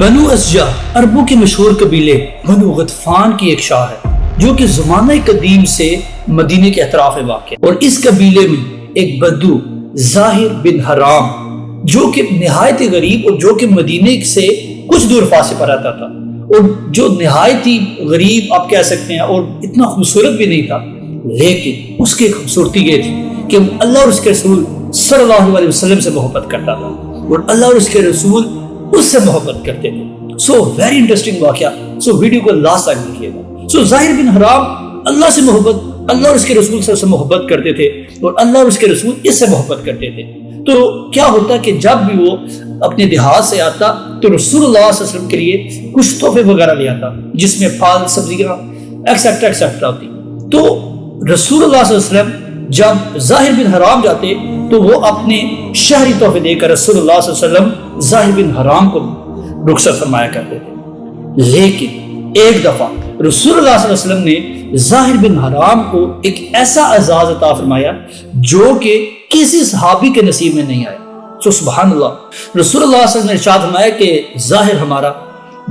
بنو ازجع عربوں کے مشہور قبیلے بنو غطفان کی ایک شاہ ہے جو کہ زمانہ قدیم سے مدینے کے اطراف میں واقع ہے، اور اس قبیلے میں ایک بدو ظاہر بن حرام جو کہ نہایت غریب اور جو کہ مدینے سے کچھ دور فاصلے پر رہتا تھا، اور جو نہایت ہی غریب آپ کہہ سکتے ہیں اور اتنا خوبصورت بھی نہیں تھا، لیکن اس کی خوبصورتی یہ تھی کہ وہ اللہ اور اس کے رسول صلی اللہ علیہ وسلم سے محبت کرتا تھا اور اللہ اور اس کے رسول اس سے محبت کرتے تھے۔ سو ویری انٹرسٹنگ واقعہ، سو ویڈیو کو لاسٹ تک دیکھیے گا۔ سو ظاہر بن حرام اللہ سے محبت، اللہ اور اس کے رسول سے محبت کرتے تھے اور اللہ اور اس کے رسول اس سے محبت کرتے تھے۔ تو کیا ہوتا کہ جب بھی وہ اپنے دیہات سے آتا تو رسول اللہ صلی اللہ علیہ وسلم کے لیے کچھ تحفے وغیرہ لے آتا جس میں پھل سبزیاں ایکسیکٹرا ایکسیکٹرا ہوتی۔ تو رسول اللہ صلی اللہ علیہ وسلم جب ظاہر بن حرام جاتے تو وہ اپنے شہری تحفے دے کر رسول اللہ صلی اللہ علیہ وسلم ظاہر بن حرام کو رخصت فرمایا کرتے تھے۔ لیکن ایک دفعہ رسول اللہ صلی اللہ علیہ وسلم نے ظاہر بن حرام کو ایک ایسا اعزاز عطا فرمایا جو کہ کسی صحابی کے نصیب میں نہیں آیا۔ تو سبحان اللہ، رسول اللہ صلی اللہ علیہ وسلم نے ارشاد فرمایا کہ ظاہر ہمارا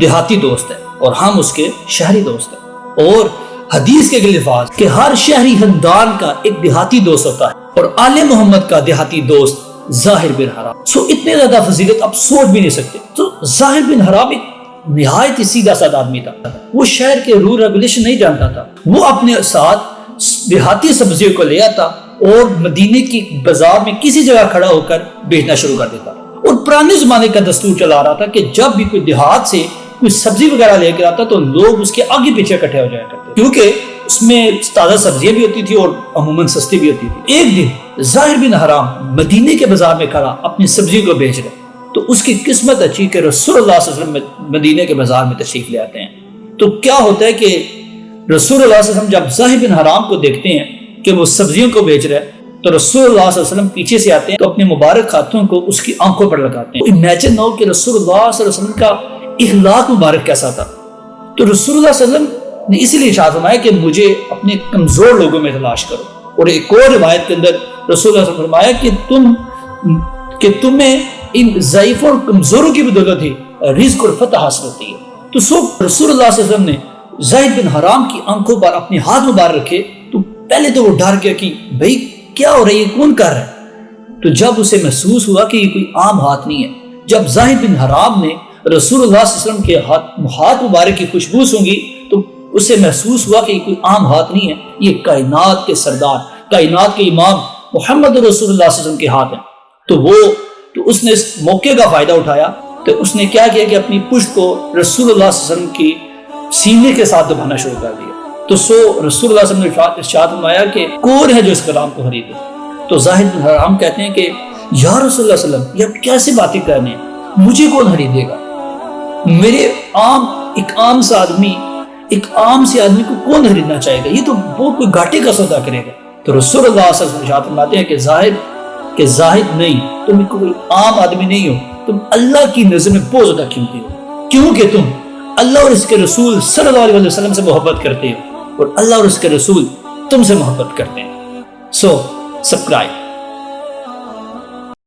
دیہاتی دوست ہے اور ہم اس کے شہری دوست ہیں، اور حدیث کے الفاظ کہ ہر شہری خاندان کا ایک دیہاتی دوست ہوتا ہے اور آل محمد کا دیہاتی دوست ظاہر بن حرام۔ سو اتنے زیادہ فضیلت آپ سوچ بھی نہیں سکتے۔ تو ظاہر بن حرام ایک نہایت ہی سیدھا سادہ آدمی تھا، وہ شہر کے رول ریگولیشن نہیں جانتا تھا، وہ اپنے ساتھ دیہاتی سبزیوں کو لے آتا اور مدینے کی بازار میں کسی جگہ کھڑا ہو کر بیچنا شروع کر دیتا، اور پرانے زمانے کا دستور چلا رہا تھا کہ جب بھی کوئی دیہات سے کوئی سبزی وغیرہ لے کے آتا تو لوگ اس کے آگے پیچھے اکٹھے ہو جایا کرتے، کیونکہ اس میں تازہ سبزیاں بھی ہوتی تھی اور عموماً سستی بھی ہوتی تھی۔ ایک دن ظاہر بن حرام مدینے کے بازار میں کھڑا اپنی سبزی کو بیچ رہے، تو اس کی قسمت اچھی کہ رسول اللہ صلی اللہ علیہ وسلم مدینے کے بازار میں تشریف لے آتے ہیں۔ تو کیا ہوتا ہے کہ رسول اللہ صلی اللہ علیہ وسلم جب ظاہر بن حرام کو دیکھتے ہیں کہ وہ سبزیوں کو بیچ رہا ہے تو رسول اللہ صلی اللہ علیہ وسلم پیچھے سے آتے ہیں تو اپنے مبارک ہاتھوں کو اس کی آنکھوں پر لگاتے ہیں۔ امیجن ہو کہ رسول اللہ صلی اللہ علیہ وسلم کا اخلاق مبارک کیسا تھا۔ تو رسول اللہ صلی اللہ علیہ وسلم نے اسی لیے ارشاد فرمایا کہ مجھے اپنے کمزور لوگوں میں تلاش کرو، اور ایک اور روایت کے اندر رسول اللہ صلی اللہ علیہ وسلم نے فرمایا کہ تمہیں ان ضعیفوں اور کمزوروں کی بدولت ہی رزق اور فتح حاصل ہوتی ہے۔ تو رسول اللہ صلی اللہ علیہ وسلم نے ظاہر بن حرام کی آنکھوں پر اپنے ہاتھ مبارک رکھے تو پہلے تو وہ ڈر گیا کہ بھائی کیا ہو رہا ہے، یہ کون کر رہا ہے؟ تو جب اسے محسوس ہوا کہ یہ کوئی عام ہاتھ نہیں ہے، جب ظاہر بن حرام نے رسول اللہ صلی اللہ علیہ وسلم کے ہاتھ مبارک کی خوشبو سونگھی تو اسے محسوس ہوا کہ یہ کوئی عام ہاتھ نہیں ہے، یہ کائنات کے سردار، کائنات کے امام محمد رسول اللہ صلی اللہ علیہ وسلم کے ہاتھ ہیں۔ تو اس نے اس موقع کا فائدہ اٹھایا تو اس نے کیا کیا کہ اپنی پشت کو رسول اللہ صلی اللہ علیہ وسلم کی سینے کے ساتھ دبانا شروع کر دیا۔ تو رسول اللہ صلی اللہ علیہ وسلم نے ارشاد فرمایا کہ کون ہے جو اس کلام کو خریدے؟ تو ظاہر بن حرام کہتے ہیں کہ یا رسول اللہ صلی اللہ علیہ وسلم، یہ آپ کیسے باتیں کرنے ہیں، مجھے کون خریدے گا؟ میرے ایک عام سے آدمی کو کون خریدنا چاہے گا؟ یہ تو بہت کوئی گھاٹے کا سودا کرے گا۔ تو رسول اللہ صلی اللہ علیہ وسلم فرماتے ہیں کہ زاہد نہیں، تم کوئی عام آدمی نہیں ہو، تم اللہ کی نظر میں بہت زیادہ قیمتی ہو، کیونکہ تم اللہ اور اس کے رسول صلی اللہ علیہ وسلم سے محبت کرتے ہو اور اللہ اور اس کے رسول تم سے محبت کرتے ہیں۔ سبسکرائب